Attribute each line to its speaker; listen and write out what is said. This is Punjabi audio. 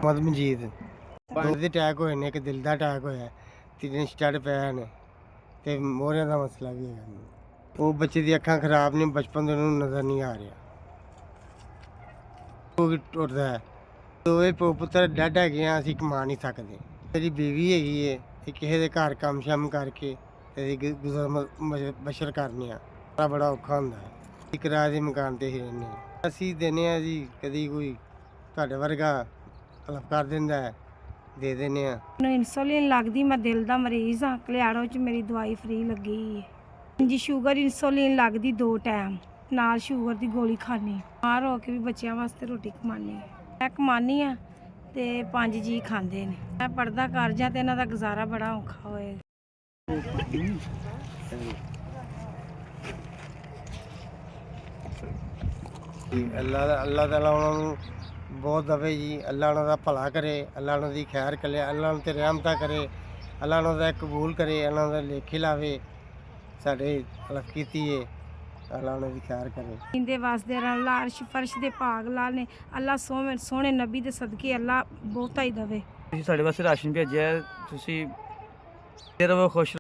Speaker 1: ਮਨਜੀਤ ਦੋ ਦੇ ਅਟੈਕ ਹੋਏ ਨੇ, ਇੱਕ ਦਿਲ ਦਾ ਅਟੈਕ ਹੋਇਆ, ਤਿੰਨ ਸਟੱਡ ਪਏ ਨੇ ਤੇ ਮੋਹਰਿਆਂ ਦਾ ਮਸਲਾ ਵੀ ਹੈਗਾ। ਉਹ ਬੱਚੇ ਦੀ ਅੱਖਾਂ ਖਰਾਬ ਨੇ, ਬਚਪਨ ਤੋਂ ਉਹਨੂੰ ਨਜ਼ਰ ਨਹੀਂ ਆ ਰਿਹਾ। ਉਹ ਵੀ ਟੁੱਟਦਾ ਹੈ। ਦੋਵੇਂ ਪੁੱਤਰ ਡੈਡ ਹੈਗੇ ਆ, ਅਸੀਂ ਕਮਾ ਨਹੀਂ ਸਕਦੇ। ਮੇਰੀ ਬੀਵੀ ਹੈਗੀ ਏ, ਇਹ ਕਿਸੇ ਦੇ ਘਰ ਕੰਮ ਸ਼ਮ ਕਰਕੇ ਤੇ ਗੁਜ਼ਰ ਬਸ਼ਰ ਕਰਨੇ ਆ। ਬੜਾ ਔਖਾ ਹੁੰਦਾ ਹੈ। ਇੱਕ ਕਿਰਾਏ ਦੇ ਮਕਾਨ ਤੇ ਹੀ ਰਹਿੰਦੇ ਹਾਂ। ਅਸੀਂ ਦਿੰਦੇ ਹਾਂ ਜੀ, ਕਦੀ ਕੋਈ ਤੁਹਾਡੇ ਵਰਗਾ ਹਲਫ ਕਰ ਦਿੰਦਾ ਹੈ, ਦੇ ਦਿੰਦੇ ਹਾਂ।
Speaker 2: ਮੈਨੂੰ ਇਨਸੂਲਿਨ ਲੱਗਦੀ, ਮੈਂ ਦਿਲ ਦਾ ਮਰੀਜ਼ ਹਾਂ। ਕਲਿਆਣੋਂ 'ਚ ਮੇਰੀ ਦਵਾਈ ਫ੍ਰੀ ਲੱਗੀ ਹੈ ਜੀ। ਸ਼ੂਗਰ ਇਨਸੂਲਿਨ ਲੱਗਦੀ 2 ਟਾਈਮ, ਨਾਲ ਸ਼ੂਗਰ ਦੀ ਗੋਲੀ ਖਾਣੀ। ਬਾਹਰ ਹੋ ਕੇ ਵੀ ਬੱਚਿਆਂ ਵਾਸਤੇ ਰੋਟੀ ਕਮਾਨੀ। ਮੈਂ ਕਮਾਨੀ ਆ ਤੇ 5 ਜੀ ਖਾਂਦੇ ਨੇ। ਮੈਂ ਪਰਦਾ ਕਰ ਜਾ ਤੇ ਇਹਨਾਂ ਦਾ ਗੁਜ਼ਾਰਾ ਬੜਾ ਔਖਾ ਹੋਏ।
Speaker 1: ਅੱਲਾਹ ਤਾਲਾ ਉਹਨਾਂ ਨੂੰ ਬਹੁਤ ਦਵੇ ਜੀ। ਅੱਲਾਹ ਉਹਨਾਂ ਦਾ ਭਲਾ ਕਰੇ, ਅੱਲਾਹ ਉਹਨਾਂ ਦੀ ਖੈਰ ਕਰੇ, ਅੱਲਾਹ ਉਹਨਾਂ 'ਤੇ ਰਹਿਮਤਾਂ ਕਰੇ, ਅੱਲਾਹ ਉਹਨਾਂ ਦਾ ਕਬੂਲ ਕਰੇ, ਅੱਲਾਹ ਉਹਨਾਂ ਦੇ ਲੇਖੇ ਲਾਵੇ। ਸਾਡੇ ਹਲਫ ਕੀਤੀ ਏ, ਅੱਲਾਹ ਉਹਨਾਂ ਦੀ ਖੈਰ ਕਰੇ।
Speaker 2: ਜਿੰਦੇ ਵਾਸਤੇ ਅੱਲਾਹ ਅਰਸ਼ ਫਰਸ਼ ਦੇ ਭਾਗ ਲਾ ਨੇ। ਅੱਲਾਹ ਸੋਹਣੇ ਨਬੀ ਦੇ ਸਦਕੇ ਅੱਲਾਹ ਬਹੁਤਾ ਹੀ ਦਵੇ।
Speaker 3: ਤੁਸੀਂ ਸਾਡੇ ਵਾਸਤੇ ਰਾਸ਼ਨ ਭੇਜਿਆ, ਤੁਸੀਂ ਰਹੋ ਖੁਸ਼।